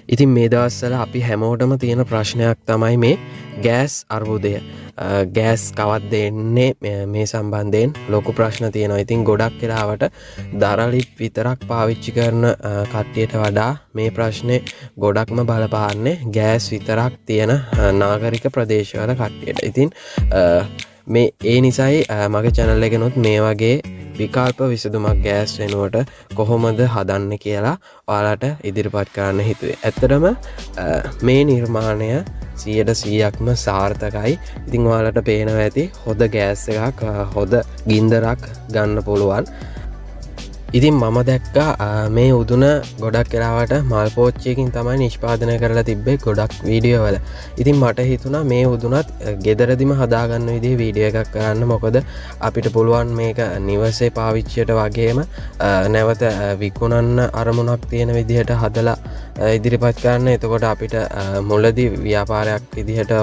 ඉතින් මේ දවස්වල අපි හැමෝටම තියෙන ප්‍රශ්නයක් තමයි මේ ගෑස් අර්බුදය. ගෑස් කවත් දෙන්නේ මේ සම්බන්ධයෙන් ලොකු ප්‍රශ්න තියෙනවා. ඉතින් ගොඩක් වෙලාවට දරලිප් විතරක් පාවිච්චි කරන කට්ටියට වඩා මේ ප්‍රශ්නේ ගොඩක්ම බලපාන්නේ ගෑස් විතරක් තියෙන නාගරික ප්‍රදේශවල කට්ටියට. ඉතින් මේ ඒ නිසයි මගේ channel එකනොත් මේ වගේ විකල්ප විසඳුමක් ගෑස් වෙනුවට කොහොමද හදන්න කියලා ඔයාලට ඉදිරිපත් කරන්න හිතුවේ. ඇත්තටම මේ නිර්මාණය 100%ක්ම සාර්ථකයි. ඉතින් ඔයාලට පේනවා ඇති හොඳ ගෑස් එකක් හොඳ ගින්දරක් ගන්න පුළුවන්. ඉතින් මම දැක්කා මේ උදුන ගොඩක් වෙලාවට මල් පෝච්චියකින් තමයි නිෂ්පාදනය කරලා තිබ්බේ ගොඩක් වීඩියෝ වල. ඉතින් මට හිතුණා මේ උදුනත් ගෙදරදිම හදාගන්න විදිහේ වීඩියෝ එකක් කරන්න. මොකද අපිට පුළුවන් මේක නිවසේ පාවිච්චියට වගේම නැවත විකුණන්න අරමුණක් තියෙන විදිහට හදලා ඉදිරිපත් කරන්න. එතකොට අපිට මුලදී ව්‍යාපාරයක් විදිහට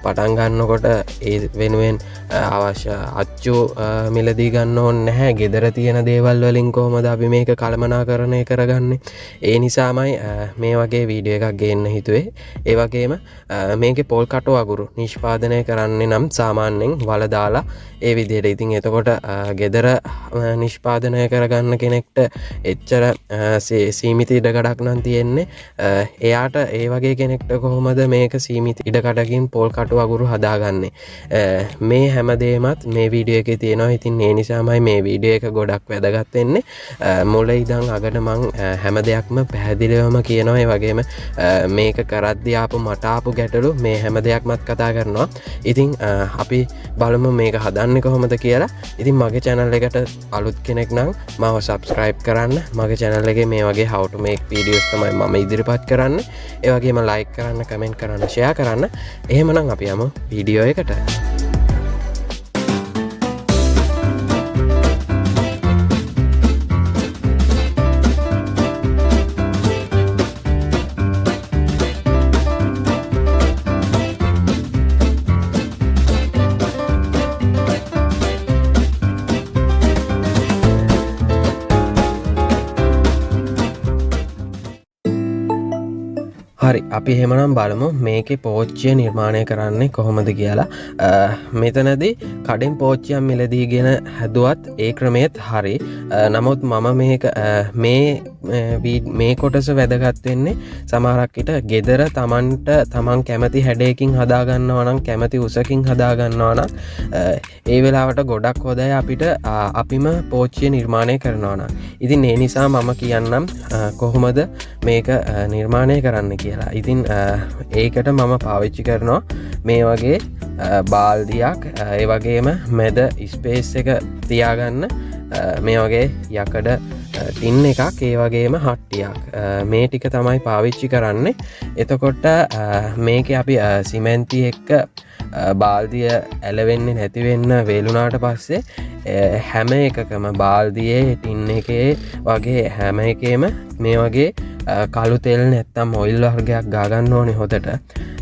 පටන් ගන්නකොට ඒ වෙනුවෙන් අවශ්‍ය අච්චු මිලදී ගන්න ඕනේ නැහැ. ගෙදර තියෙන දේවල් වලින් කොහොමද අපි මේක කළමනාකරණය කරගන්නේ. ඒ නිසාමයි මේ වගේ වීඩියෝ එකක් ගේන්න හිතුවේ. ඒ වගේම මේකේ පොල්කටු අගුරු නිෂ්පාදනය කරන්නේ නම් සාමාන්‍යයෙන් වල දාලා ඒ විදිහට. ඉතින් එතකොට ගෙදර නිෂ්පාදනය කරගන්න කෙනෙක්ට එච්චර සීමිත ඉඩකඩක් නම් තියෙන්නේ. එයාට ඒ වගේ කෙනෙක්ට කොහොමද මේක සීමිත ඉඩකඩකින් පොල්කටු අගුරු හදාගන්නේ. මේ හැමදේමත් මේ වීඩියෝ එකේ තියෙනවා. ඉතින් ඒ නිසාමයි මේ වීඩියෝ එක ගොඩක් වැදගත් වෙන්නේ. මුල ඉඳන් අගට මං හැම දෙයක්ම පැහැදිලිවම කියනවා. ඒ වගේම මේක කරද්දී ආපු මට ආපු ගැටලු මේ හැම දෙයක්මත් කතා කරනවා. ඉතින් අපි බලමු මේක හදන්නේ කොහොමද කියලා. ඉතින් මගේ channel එකට අලුත් කෙනෙක් නම් මාව subscribe කරන්න. මගේ channel එකේ මේ වගේ how to make videos තමයි මම ඉදිරිපත් කරන්නේ. ඒ වගේම like කරන්න, comment කරන්න, share කරන්න. එහෙමනම් අපි යමු වීඩියෝ එකට. හරි, අපි එහෙමනම් බලමු මේකේ පෝච්චිය නිර්මාණය කරන්නේ කොහොමද කියලා. මෙතනදී කඩෙන් පෝච්චියක් මිලදීගෙන හැදුවත් ඒ ක්‍රමයේත් හරි. නමුත් මම මේක මේ කොටස වැදගත් වෙන්නේ සමහරක් විට ගෙදර තමන් කැමති හැඩයකින් හදා ගන්නවා නම්, කැමති උසකින් හදා ගන්නවා නම් ඒ වෙලාවට ගොඩක් හොඳයි අපිට අපිම පෝච්චිය නිර්මාණය කරනවා නම්. ඉතින් ඒ නිසා මම කියන්නම් කොහොමද මේක නිර්මාණය කරන්න කියලා. ඉතින් ඒකට මම පාවිච්චි කරනවා මේ වගේ බාල්දියක්. ඒ වගේම මැද ස්පේස් එක තියාගන්න මේ වගේ යකඩ ටින් එකක්, ඒ වගේම හට්ටියක්. මේ ටික තමයි පාවිච්චි කරන්නේ. එතකොට මේක අපි සිමෙන්ති එක්ක බාල්දිය ඇලවෙන්නේ නැතිවෙන්න වේලුනාට පස්සේ හැම එකකම බාල්දියේ ටින් එකේ වගේ හැම එකේම මේ වගේ කළු තෙල් නැත්තම් ඔයිල් වර්ගයක් ගාගන්න ඕනේ හොදට.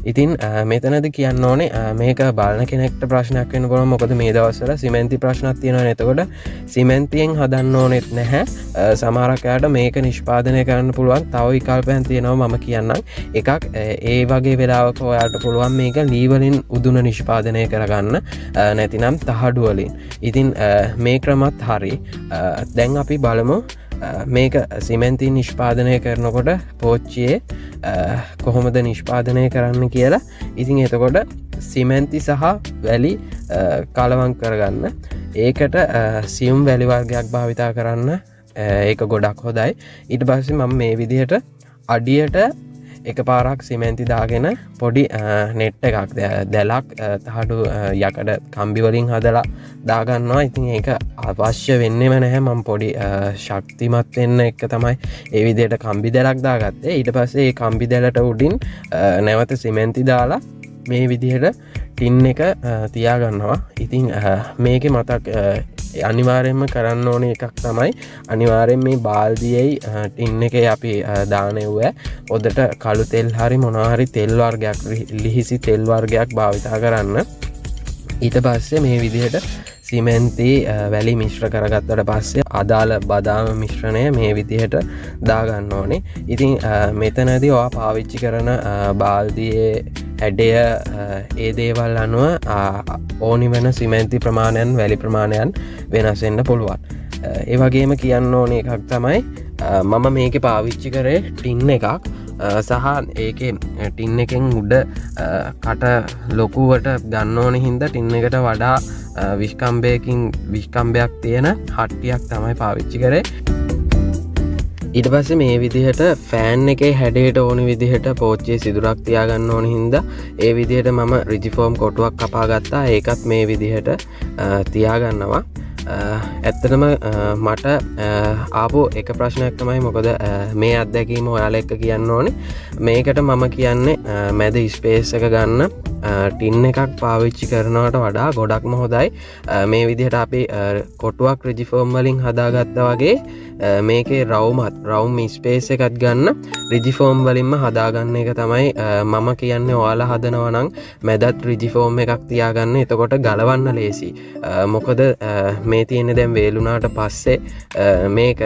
ඉතින් මෙතනද කියන්න ඕනේ මේක බලන කෙනෙක්ට ප්‍රශ්නයක් වෙන්න පුළුවන්. මොකද මේ දවස්වල සිමෙන්ති ප්‍රශ්නක් තියෙනවා. එතකොට සිමෙන්තියෙන් හදන්න ඕනෙත් නැහැ. සමහරක් අයට මේක නිෂ්පාදනය කරන්න පුළුවන් තව විකල්පයන් තියෙනවා. මම කියන්නම් එකක්. ඒ වගේ වෙලාවක ඔයාලට පුළුවන් මේක ලී වලින් උදුන නිෂ්පාදනය කරගන්න, නැතිනම් තහඩු වලින්. ඉතින් මේ ක්‍රමත් හරි. දැන් අපි බලමු මේක සිමෙන්ති නිෂ්පාදනය කරනකොට පෝච්චියේ කොහොමද නිෂ්පාදනය කරන්න කියලා. ඉතින් එතකොට සිමෙන්ති සහ වැලි කලවම් කරගන්න. ඒකට සියුම් වැලි වර්ගයක් භාවිතා කරන්න. ඒක ගොඩක් හොඳයි. ඊට පස්සේ මම මේ විදිහට අඩියට එක පාරක් සිමෙන්ති දාගෙන පොඩි නෙට් එකක් දැලක් තහඩු යකඩ කම්බි වලින් හදලා දාගන්නවා. ඉතින් ඒක අවශ්‍ය වෙන්නෙම නැහැ. මම පොඩි ශක්තිමත් වෙන්න එක තමයි ඒ විදිහට කම්බි දැලක් දාගත්තේ. ඊට පස්සේ ඒ කම්බි දැලට උඩින් නැවත සිමෙන්ති දාලා මේ විදිහට ටින් එක තියාගන්නවා. ඉතින් මේකේ මතක් අනිවාර්යෙන්ම කරන්න ඕනේ එකක් තමයි අනිවාර්යෙන් මේ බාල්දියයි ටින් එකේ අපි දානෙව්ව හොදට කළු තෙල් හරි මොනවා හරි තෙල් වර්ගයක්, ලිහිසි තෙල් වර්ගයක් භාවිතා කරන්න. ඊට පස්සේ මේ විදිහට සිමෙන්ති වැලි මිශ්‍ර කරගත්තට පස්සේ අදාළ බදාම මිශ්‍රණය මේ විදිහට දාගන්න ඕනේ. ඉතින් මෙතනදී ඔයා පාවිච්චි කරන බාල්දියේ හැඩය ඒ දේවල් අනුව ඕනි වෙන සිමෙන්ති ප්‍රමාණයන් වැලි ප්‍රමාණයන් වෙනස් වෙන්න පුළුවන්. ඒ වගේම කියන්න ඕනේ එකක් තමයි මම මේකේ පාවිච්චි කරේ ටින් එකක් සහ ඒකේ ටින් එකෙන් උඩ කට ලොකුවට ගන්න ඕනේ හින්දා ටින් එකට වඩා විස්කම්බයක් තියෙන හට්ටියක් තමයි පාවිච්චි කරේ. ඊට පස්සේ මේ විදිහට ෆෑන් එකේ හැඩයට ඕන විදිහට පෝච්චියේ සිදුරක් තියාගන්න ඕන හින්දා ඒ විදිහට මම රිජිෆෝම් කොටුවක් කපා ගත්තා. ඒකත් මේ විදිහට තියාගන්නවා. ඇත්තටම මට ආපු එක ප්‍රශ්නයක් තමයි මොකද මේ අත්දැකීම ඔයාලා එක්ක කියන්න ඕනේ. මේකට මම කියන්නේ මැද ස්පේස් එක ගන්න ටින් එකක් පාවිච්චි කරනවට වඩා ගොඩක්ම හොඳයි. මේ විදිහට අපි කොටුවක් රිජිෆෝම් වලින් හදාගත්තා වගේ මේකේ රවුම් ස්පේස් එකත් ගන්න රිජිෆෝම් වලින්ම හදාගන්න එක තමයි මම කියන්නේ. ඔයාලා හදනවා නම් මැදත් රිජිෆෝම් එකක් තියාගන්න. එතකොට ගලවන්න ලේසි. මොකද මේ තියෙන දැන් වේලුනාට පස්සේ මේක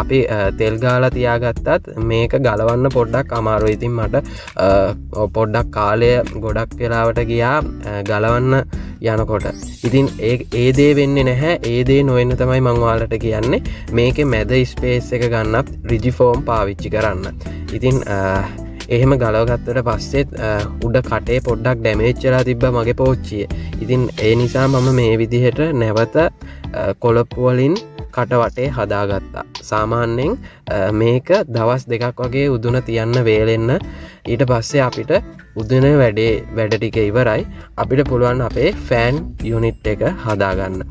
අපි තෙල් ගාලා තියාගත්තත් මේක ගලවන්න පොඩ්ඩක් අමාරුයි. ඉතින් මට පොඩ්ඩක් කාලය ගොඩක් වෙලාවට ගියා ගලවන්න යනකොට. ඉතින් ඒ දේ වෙන්නේ නැහැ. ඒ දේ නොවෙන්න තමයි මම ඔයාලට කියන්නේ මේකේ මැද ස්පේස් එක ගන්නත් රිජිෆෝම් පාවිච්චි කරන්න. ඉතින් එහෙම ගලවගත්තට පස්සෙත් උඩ කටේ පොඩ්ඩක් ඩැමේජ් වෙලා තිබ්බා මගේ පෝච්චියේ. ඉතින් ඒ නිසා මම මේ විදිහට නැවත කොළප්පු වලින් කට වටේ හදාගත්තා. සාමාන්‍යයෙන් මේක දවස් 2ක් වගේ උදුන තියන්න වේලෙන්න. ඊට පස්සේ අපිට උදුන වැඩ ටික ඉවරයි. අපිට පුළුවන් අපේ ෆෑන් යුනිට් එක හදාගන්න.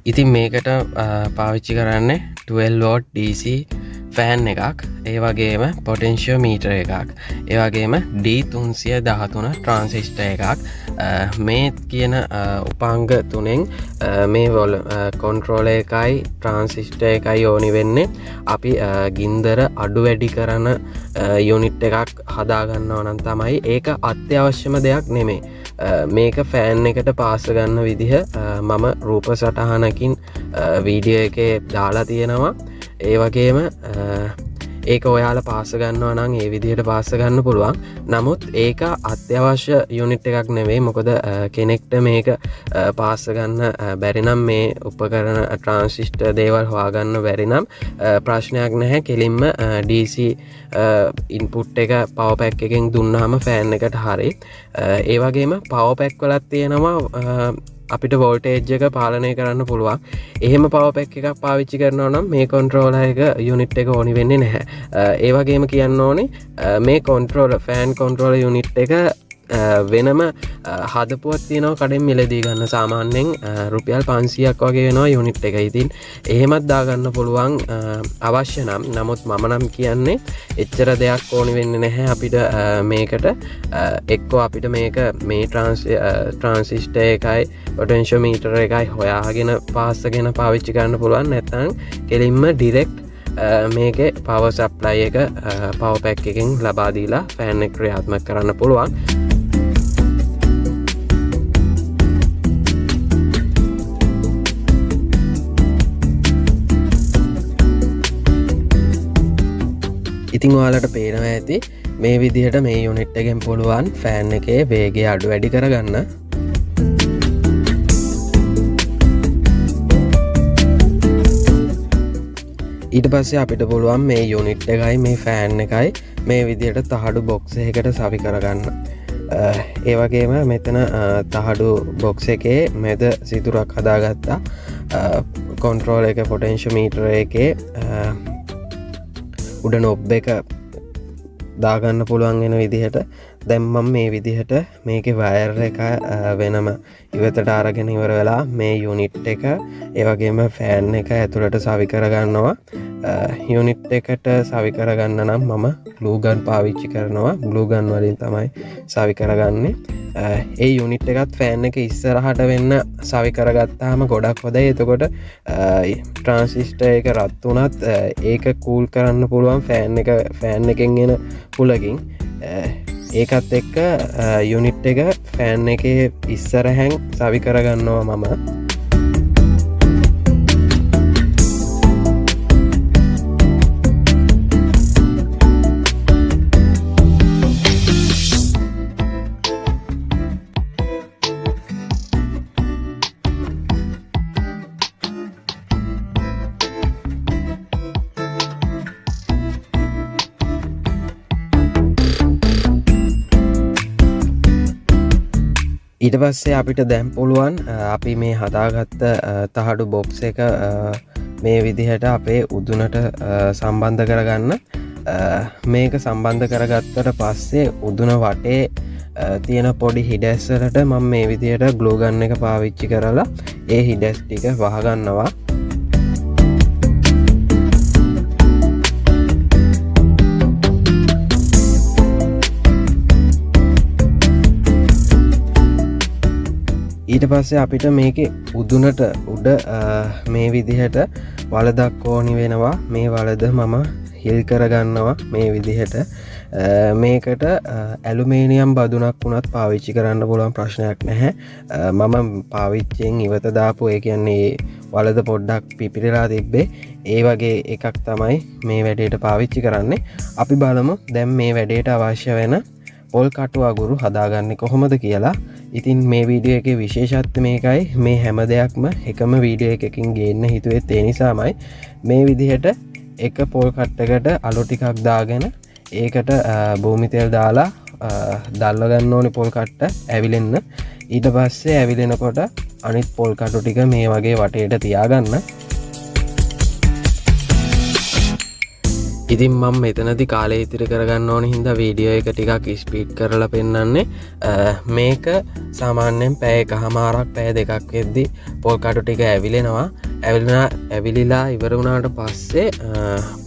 ඉතින් මේකට පාවිච්චි කරන්නේ 12 watt DC ෆෑන් එකක්, ඒ වගේම පොටෙන්ෂියෝමීටර් එකක්, ඒ වගේම D313 ට්‍රාන්සිස්ටර් එකක්. මේ කියන උපාංග තුනෙන් මේ කොන්ට්‍රෝලර් එකයි ට්‍රාන්සිස්ටර් එකයි ඕනි වෙන්නේ අපි ගින්දර අඩු වැඩි කරන යුනිට් එකක් හදාගන්නවා නම් තමයි. ඒක අත්‍යවශ්‍යම දෙයක් නෙමෙයි. මේක ෆෑන් එකට පාස ගන්න විදිහ මම රූප සටහනකින් වීඩියෝ එකේ දාලා තියෙනවා. ඒ වගේම ඒක ඔයාලා පාස ගන්නවා නම් ඒ විදිහට පාස ගන්න පුළුවන්. නමුත් ඒක අත්‍යවශ්‍ය යුනිට් එකක් නෙවෙයි. මොකද කෙනෙක්ට මේක පාස ගන්න බැරි නම් මේ උපකරණ ට්‍රාන්සිස්ටර් දේවල් හොයාගන්න බැරි නම් ප්‍රශ්නයක් නැහැ. කෙලින්ම DC ඉන්පුට් එක පවර් පැක් එකෙන් දුන්නාම ෆෑන් එකට හරි. ඒ වගේම පවර් පැක් වලත් තියෙනවා අපිට වෝල්ටේජ් එක පාලනය කරන්න පුළුවන්. එහෙම පවර් පැක් එකක් පාවිච්චි කරනවා නම් මේ කන්ට්‍රෝලර් එක යුනිට් එක ඕනි වෙන්නේ නැහැ. ඒ වගේම කියන්න ඕනේ මේ ෆෑන් කන්ට්‍රෝලර් යුනිට් එක වෙනම හදපුවත් තියෙනවා කඩෙන් මිලදී ගන්න. සාමාන්‍යයෙන් රුපියල් 500ක් වගේ වෙනවා යුනිට් එක. ඉතින් එහෙමත් දාගන්න පුළුවන් අවශ්‍ය නම්. නමුත් මම නම් කියන්නේ එච්චර දෙයක් ඕනි වෙන්නේ නැහැ අපිට මේකට. එක්කෝ අපිට මේක මේ ට්‍රාන්සිස්ටර් එකයි පොටෙන්ෂියෝමීටර් එකයි හොයාගෙන පාස්සගෙන පාවිච්චි කරන්න පුළුවන්. නැත්නම් කෙලින්ම ඩිරෙක්ට් මේකේ පවර් සප්ලයි එක පවර් පැක් එකෙන් ලබා දීලා ෆෑන් එක ක්‍රියාත්මක කරන්න පුළුවන්. ඉතින් ඔයාලට පේනවා ඇති මේ විදිහට මේ යුනිට් එකෙන් පුළුවන් ෆෑන් එකේ වේගය අඩු වැඩි කරගන්න. ඊට පස්සේ අපිට පුළුවන් මේ යුනිට් එකයි මේ ෆෑන් එකයි මේ විදිහට තහඩු බොක්ස් එකකට සවි කරගන්න. ඒ වගේම මෙතන තහඩු බොක්ස් එකේ මැද සිදුරක් හදාගත්තා. කොන්ට්‍රෝලර් එක පොටෙන්ෂියෝමීටර් එකේ උඩ නොබ් එක දාගන්න පුළුවන් වෙන විදිහට. දැන් මම මේ විදිහට මේකේ වයර් එක වෙනම ඉවතට අරගෙන ඉවර වෙලා මේ යුනිට් එක ඒ වගේම ෆෑන් එක ඇතුළට සවි කරගන්නවා. යුනිට් එකට සවි කරගන්න නම් මම ග්ලූ ගන් පාවිච්චි කරනවා. ග්ලූ ගන් වලින් තමයි සවි කරගන්නේ. ඒ යුනිට් එකත් ෆෑන් එක ඉස්සරහට වෙන්න සවි කරගත්තාම ගොඩක් හොඳයි. එතකොට ට්‍රාන්සිස්ටර් එක රත් වුණත් ඒක කූල් කරන්න පුළුවන් ෆෑන් එකෙන් එන හුලකින්. ඒකත් එක්ක යුනිට් එක ෆෑන් එකේ ඉස්සරහැන් සවි කරගන්නවා මම. ඊට පස්සේ අපිට දැන් පුළුවන් අපි මේ හදාගත්ත තහඩු බොක්ස් එක මේ විදිහට අපේ උදුනට සම්බන්ධ කරගන්න. මේක සම්බන්ධ කරගත්තට පස්සේ උදුන වටේ තියෙන පොඩි හිඩැස්සලට මම මේ විදිහට ග්ලූ ගන් එක පාවිච්චි කරලා ඒ හිඩැස් ටික වහගන්නවා. ඊට පස්සේ අපිට මේක උදුනට උඩ මේ විදිහට වලදක් ඕනි වෙනවා. මේ වලද මම හිල් කරගන්නවා මේ විදිහට. මේකට ඇලුමේනියම් බදුනක් වුණත් පාවිච්චි කරන්න පුළුවන්, ප්‍රශ්නයක් නැහැ. මම පාවිච්චියෙන් ඉවත දාපු ඒ කියන්නේ වලද පොඩ්ඩක් පිපිරලා තිබ්බේ. ඒ වගේ එකක් තමයි මේ වැඩේට පාවිච්චි කරන්නේ. අපි බලමු දැන් මේ වැඩේට අවශ්‍ය වෙන පොල් කටු අගුරු හදාගන්නේ කොහොමද කියලා. ඉතින් මේ වීඩියෝ එකේ විශේෂත්වය මේකයි, මේ හැම දෙයක්ම එකම වීඩියෝ එකකින් ගේන්න හිතුවෙත් ඒ නිසාමයි. මේ විදිහට එක පොල් කට්ටකට අලු ටිකක් දාගෙන ඒකට භූමි තෙල් දාලා දැල්ව ගන්න ඕනේ පොල් කට්ට ඇවිලෙන්න. ඊට පස්සේ ඇවිලෙනකොට අනිත් පොල් කටු ටික මේ වගේ වටේට තියාගන්න. ඉතින් මම මෙතනදි කාලය ඉතිරි කරගන්න ඕන හින්දා වීඩියෝ එක ටිකක් ස්පීඩ් කරලා පෙන්නන්නේ. මේක සාමාන්‍යයෙන් පැය එකහමාරක් පැය දෙකක් වෙද්දි පොල් කටු ටික ඇවිලෙනවා. ඇවිලිලා ඉවර වුණාට පස්සේ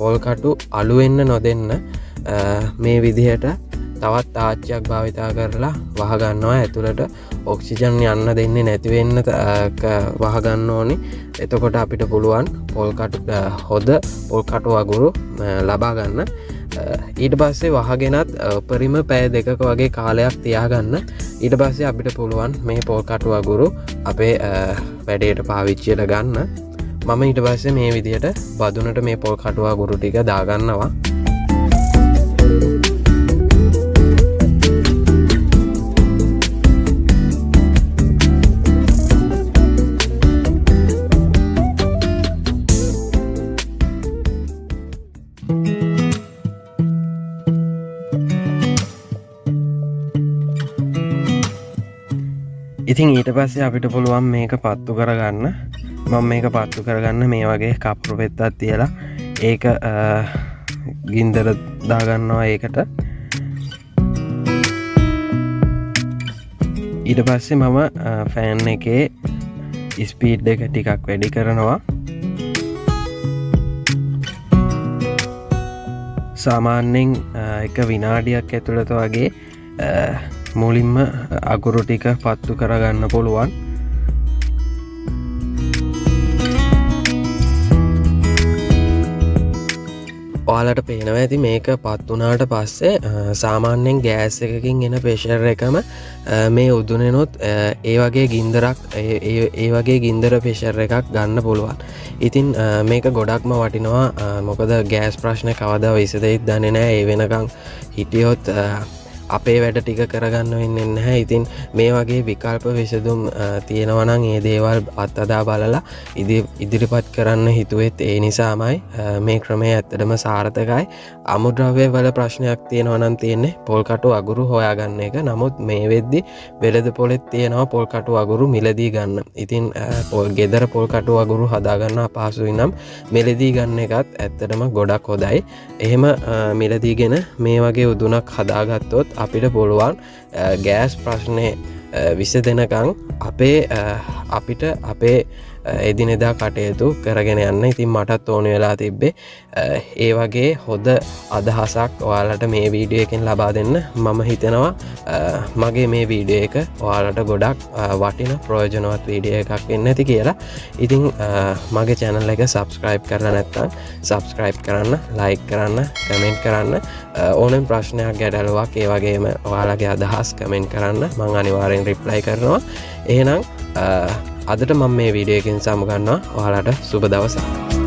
පොල් කටු අලු වෙන්න නොදෙන්න මේ විදිහට තවත් තාච්චියක් භාවිතා කරලා වහගන්නවා. ඇතුළට ඔක්සිජන් යන්න දෙන්නේ නැති වෙන්න වහගන්න ඕනි. එතකොට අපිට පුළුවන් පොල් කටු හොද පොල් කටු අගුරු ලබා ගන්න. ඊට පස්සේ වහගෙනත් උපරිම පැය දෙකක වගේ කාලයක් තියාගන්න. ඊට පස්සේ අපිට පුළුවන් මේ පොල් කටු අගුරු අපේ වැඩේට පාවිච්චියට ගන්න. මම ඊට පස්සේ මේ විදිහට බදුනට මේ පොල් කටු අගුරු ටික දාගන්නවා. ඉතින් ඊට පස්සේ අපිට පුළුවන් මේක පත්තු කරගන්න. මම මේක පත්තු කරගන්න මේ වගේ කපුරු පෙත්තක් තියලා ඒක ගින්දර දාගන්නවා ඒකට. ඊට පස්සේ මම ෆෑන් එකේ ස්පීඩ් එක ටිකක් වැඩි කරනවා. සාමාන්‍යයෙන් එක විනාඩියක් ඇතුළත වගේ මුලින්ම අගුරු ටික පත්තු කරගන්න පුළුවන්. ඔයාලට පේනවා ඇති මේක පත් වුණාට පස්සේ සාමාන්‍යයෙන් ගෑස් එකකින් එන ප්‍රෙෂර් එකම මේ උදුනෙනොත් ඒ වගේ ගින්දරක් ඒ වගේ ගින්දර ප්‍රෙෂර් එකක් ගන්න පුළුවන්. ඉතින් මේක ගොඩක්ම වටිනවා. මොකද ගෑස් ප්‍රශ්න කවදා විසඳෙයිද දන්නේ නැහැ. ඒ වෙනකන් හිටියොත් අපේ වැඩ ටික කරගන්න වෙන්නේ නැහැ. ඉතින් මේ වගේ විකල්ප විසඳුම් තියෙනවා නම් ඒ දේවල් අත්අදා බලලා ඉදිරිපත් කරන්න හිතුවෙත් ඒ නිසාමයි. මේ ක්‍රමය ඇත්තටම සාර්ථකයි. අමුද්‍රව්‍ය වල ප්‍රශ්නයක් තියෙනවා නම් තියෙන්නේ පොල් කටු අගුරු හොයාගන්න එක. නමුත් මේ වෙද්දි වෙළඳ පොලෙත් තියෙනවා පොල් කටු අගුරු මිලදී ගන්න. ඉතින් ගෙදර පොල් කටු අගුරු හදාගන්න අපහසුයි නම් මිලදී ගන්න එකත් ඇත්තටම ගොඩක් හොඳයි. එහෙම මිලදීගෙන මේ වගේ උදුනක් හදාගත්තොත් අපිට පුළුවන් ගෑස් ප්‍රශ්නය විසඳෙනකන් අපිට අපේ එදිනෙදා කටයුතු කරගෙන යන්න. ඉතින් මටත් ඕන වෙලා තිබ්බේ ඒ වගේ හොඳ අදහසක් ඔයාලට මේ වීඩියෝ එකෙන් ලබා දෙන්න. මම හිතනවා මගේ මේ වීඩියෝ එක ඔයාලට ගොඩක් වටින ප්‍රයෝජනවත් වීඩියෝ එකක් වෙන්න ඇති කියලා. ඉතින් මගේ channel එක subscribe කරලා නැත්නම් subscribe කරන්න, like කරන්න, comment කරන්න. ඕනෙම ප්‍රශ්නයක් ගැටලුවක් ඒ වගේම ඔයාලගේ අදහස් comment කරන්න. මම අනිවාර්යෙන් reply කරනවා. එහෙනම් අදට මම මේ වීඩියෝ එකෙන් සමුගන්නවා. ඔයාලට සුබ දවසක්.